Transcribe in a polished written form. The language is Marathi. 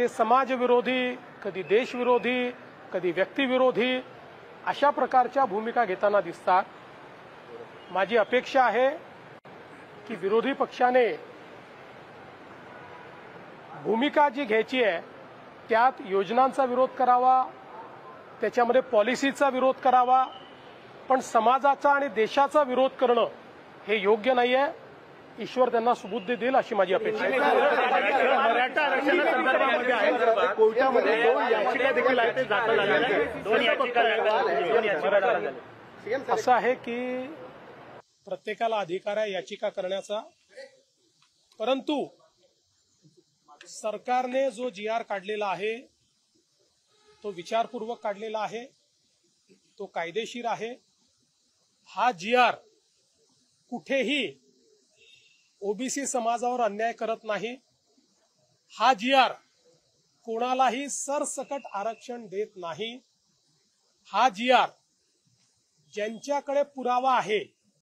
ते समाजविरोधी, कधी देशविरोधी, कधी व्यक्तिविरोधी अशा प्रकारच्या भूमिका घेताना दिसतात। माझी अपेक्षा आहे की विरोधी पक्षाने भूमिका जी घ्यायची आहे त्यात योजनांचा विरोध करावा, त्याच्यामध्ये पॉलिसीचा विरोध करावा, पण समाजाचा आणि देशाचा विरोध करणं हे योग्य नाहीये। ईश्वर त्यांना सुबुद्धी देईल अशी माझी अपेक्षा आहे। मराठा आरक्षणासंदर्भामध्ये कोर्टामध्ये 2 याचिका देखील आहेत, ते दाखल झालेल्या आहेत। 2 याचिका असं आहे की प्रत्येकाला अधिकार आहे याचिका करण्याचा, परंतु सरकारने जो GR काढलेला आहे तो विचारपूर्वक काढलेला आहे, तो कायदेशीर आहे। हा GR कुठेही ओबीसी समाजावर अन्याय करत नाही। हा GR कोणालाही सरसकट आरक्षण देत नाही। हा GR ज्यांच्याकडे पुरावा आहे